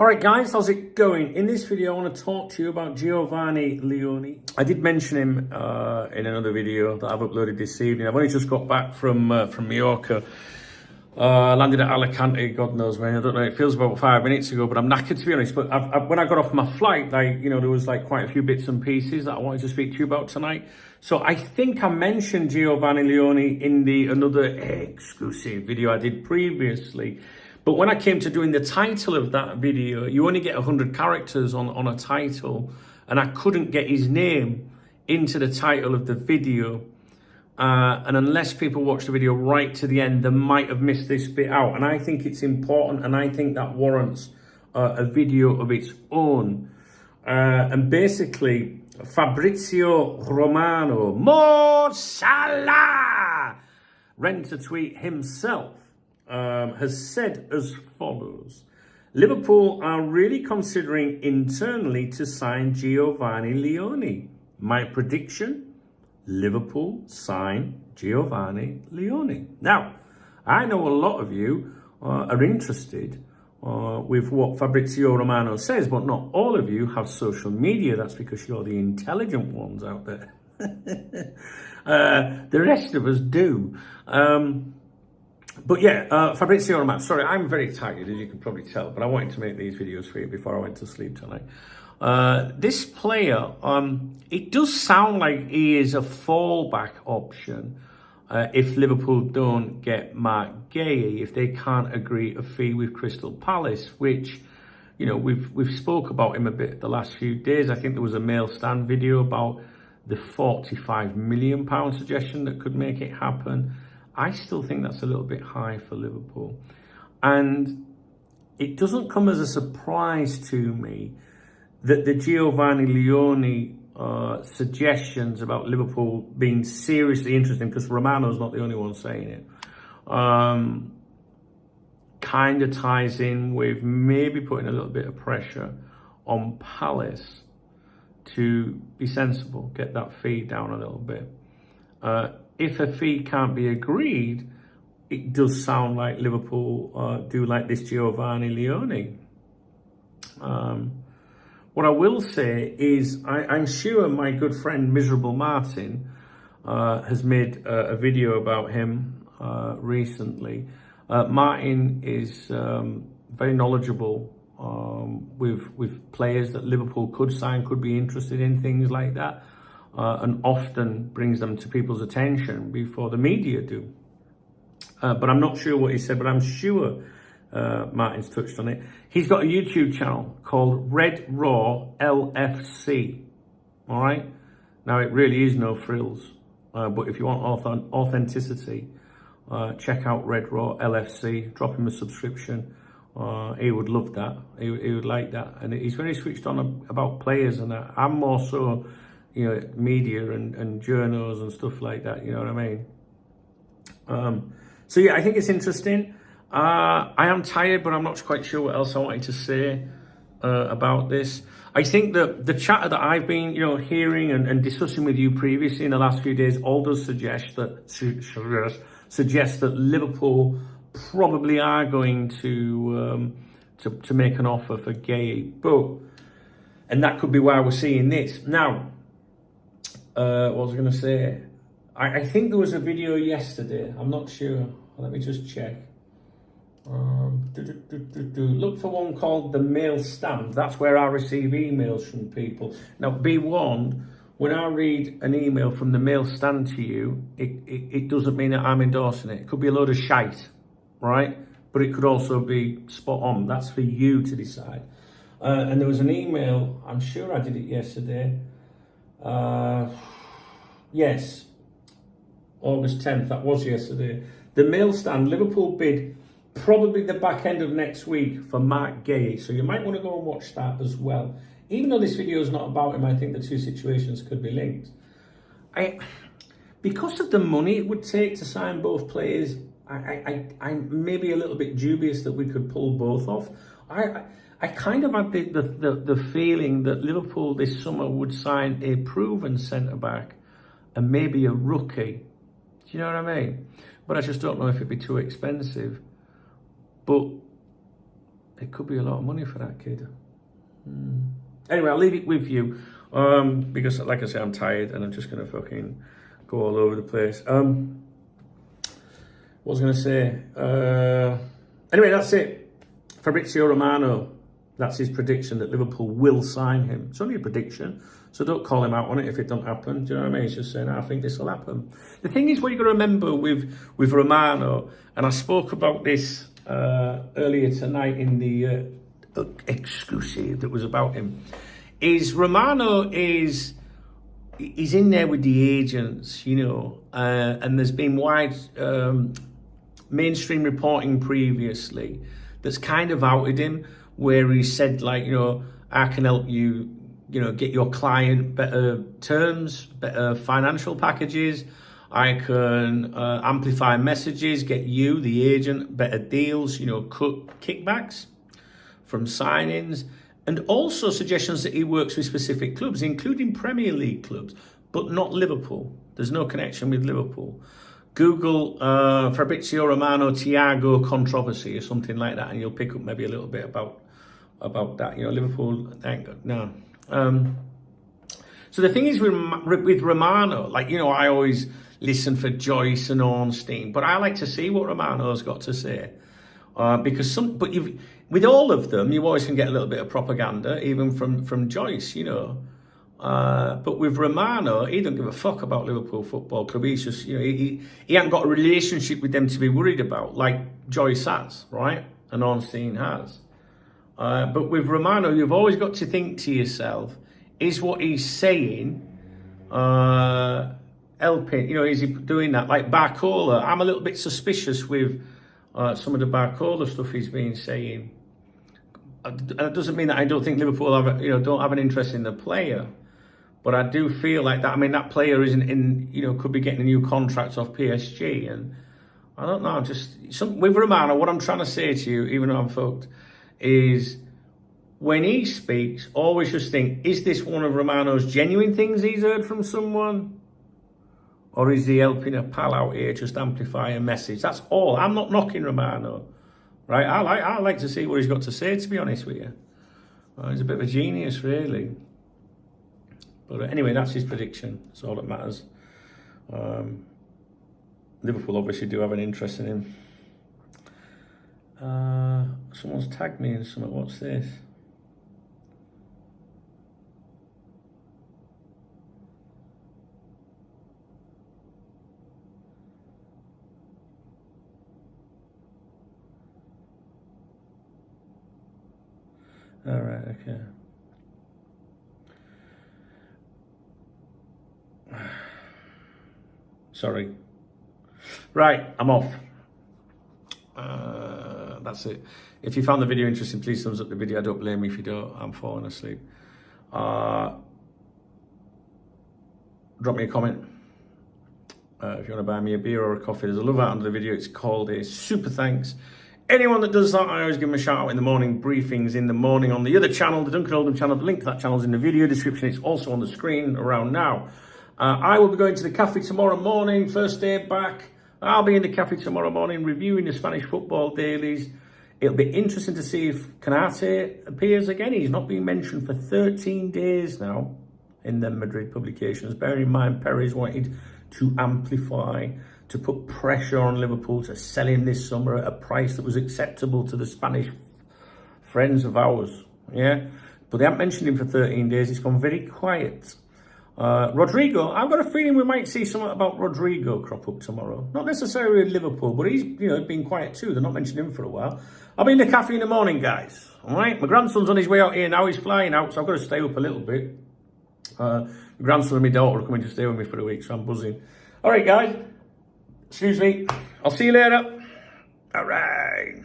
All right, guys, how's it going? In this video, I want to talk to you about Giovanni Leone. I did mention him in another video that I've uploaded this evening. I've only just got back from Mallorca. Landed at Alicante, God knows when. I don't know, it feels about 5 minutes ago, but I'm knackered, to be honest. But when I got off my flight, there was quite a few bits and pieces that I wanted to speak to you about tonight. So I think I mentioned Giovanni Leone in another exclusive video I did previously. But when I came to doing the title of that video, you only get 100 characters on a title, and I couldn't get his name into the title of the video. And unless people watch the video right to the end, they might have missed this bit out. And I think it's important, and I think that warrants a video of its own. And basically, Fabrizio Romano, Mo Salah, rent-a-tweet himself, has said as follows: Liverpool are really considering internally to sign Giovanni Leone. My prediction: Liverpool sign Giovanni Leone. Now, I know a lot of you are interested with what Fabrizio Romano says, but not all of you have social media. That's because you're the intelligent ones out there. The rest of us do. But yeah, Fabrizio Romano, sorry, I'm very tired, as you can probably tell, but I wanted to make these videos for you before I went to sleep tonight. This player, it does sound like he is a fallback option if Liverpool don't get Mark Guéhi, if they can't agree a fee with Crystal Palace, which, we've spoke about him a bit the last few days. I think there was a Mail Stand video about the £45 million suggestion that could make it happen. I still think that's a little bit high for Liverpool. And it doesn't come as a surprise to me that the Giovanni Leone suggestions about Liverpool being seriously interesting, because Romano's not the only one saying it, kind of ties in with maybe putting a little bit of pressure on Palace to be sensible, get that fee down a little bit. If a fee can't be agreed, it does sound like Liverpool do like this Giovanni Leone. What I will say is I'm sure my good friend Miserable Martin has made a video about him recently. Martin is very knowledgeable with players that Liverpool could sign, could be interested in, things like that, and often brings them to people's attention before the media do. But I'm not sure what he said, but I'm sure Martin's touched on it. He's got a YouTube channel called Red Raw LFC. All right. Now, it really is no frills, but if you want authenticity, check out Red Raw LFC. Drop him a subscription. He would love that. He would like that, and he's very switched on about players and that. I'm more so, media and journals and stuff like that. You know what I mean? So yeah, I think it's interesting. I am tired, but I'm not quite sure what else I wanted to say about this. I think that the chatter that I've been, hearing and discussing with you previously in the last few days all does suggest that Liverpool probably are going to make an offer for Guéhi, and that could be why we're seeing this now. What was I going to say? I think there was a video yesterday. I'm not sure. Let me just check. Look for one called the Mail Stand. That's where I receive emails from people. Now, be warned, when I read an email from the Mail Stand to you, it doesn't mean that I'm endorsing it. It could be a load of shite, right? But it could also be spot on. That's for you to decide. And there was an email, I'm sure I did it yesterday. Yes, August 10th, that was yesterday. The Mail Stand, Liverpool bid probably the back end of next week for Mark Guéhi. So you might want to go and watch that as well. Even though this video is not about him, I think the two situations could be linked. Because of the money it would take to sign both players, I'm maybe a little bit dubious that we could pull both off. I kind of had the feeling that Liverpool this summer would sign a proven centre-back and maybe a rookie. Do you know what I mean? But I just don't know if it'd be too expensive. But it could be a lot of money for that kid. Anyway, I'll leave it with you because, like I say, I'm tired and I'm just going to fucking go all over the place. What was I going to say? Anyway, that's it. Fabrizio Romano, that's his prediction that Liverpool will sign him. It's only a prediction, so don't call him out on it if it don't happen. Do you know what I mean? It's just saying, I think this will happen. The thing is, what you've got to remember with Romano, and I spoke about this earlier tonight in the exclusive that was about him, is Romano he's in there with the agents, you know, and there's been wide mainstream reporting previously that's kind of outed him, where he said, like, you know, I can help you, you know, get your client better terms, better financial packages. I can amplify messages, get you, the agent, better deals, you know, cut kickbacks from signings, and also suggestions that he works with specific clubs, including Premier League clubs, but not Liverpool. There's no connection with Liverpool. Google Fabrizio Romano Thiago controversy or something like that, and you'll pick up maybe a little bit about that. You know, Liverpool, thank God, no. So the thing is with Romano, like, you know, I always listen for Joyce and Ornstein, but I like to see what Romano's got to say. Because with all of them, you always can get a little bit of propaganda, even from Joyce, you know. But with Romano, he don't give a fuck about Liverpool Football Club. He's just, you know, he hasn't got a relationship with them to be worried about, like Joyce has, right? And Ornstein has. But with Romano, you've always got to think to yourself, is what he's saying helping? You know, is he doing that? Like Barcola, I'm a little bit suspicious with some of the Barcola stuff he's been saying. It doesn't mean that I don't think Liverpool don't have an interest in the player, but I do feel like that. I mean, that player could be getting a new contract off PSG, and I don't know. With Romano, what I'm trying to say to you, even though I'm fucked, is when he speaks, always just think: is this one of Romano's genuine things he's heard from someone, or is he helping a pal out here just amplify a message? That's all. I'm not knocking Romano. Right, I like to see what he's got to say, to be honest with you. He's a bit of a genius, really. But anyway, that's his prediction. That's all that matters. Liverpool obviously do have an interest in him. Someone's tagged me in something. What's this? All right, okay. Sorry. Right, I'm off. That's it. If you found the video interesting, please thumbs up the video. I don't blame me if you don't. I'm falling asleep. Drop me a comment. If you want to buy me a beer or a coffee, there's a love out under the video. It's called a super thanks. Anyone that does that, I always give them a shout out in the morning briefings in the morning on the other channel, the Duncan Oldham channel. The link to that channel is in the video description. It's also on the screen around now. I will be going to the cafe tomorrow morning, first day back. I'll be in the cafe tomorrow morning reviewing the Spanish football dailies. It'll be interesting to see if Canate appears again. He's not been mentioned for 13 days now in the Madrid publications. Bearing in mind, Perez wanted to amplify, to put pressure on Liverpool to sell him this summer at a price that was acceptable to the Spanish friends of ours. Yeah, but they haven't mentioned him for 13 days. It's gone very quiet. Rodrigo, I've got a feeling we might see something about Rodrigo crop up tomorrow. Not necessarily in Liverpool, but he's been quiet too. They're not mentioning him for a while. I'll be in the cafe in the morning, guys. All right, my grandson's on his way out here now. He's flying out, so I've got to stay up a little bit. My grandson and my daughter are coming to stay with me for a week, so I'm buzzing. All right, guys. Excuse me. I'll see you later. All right.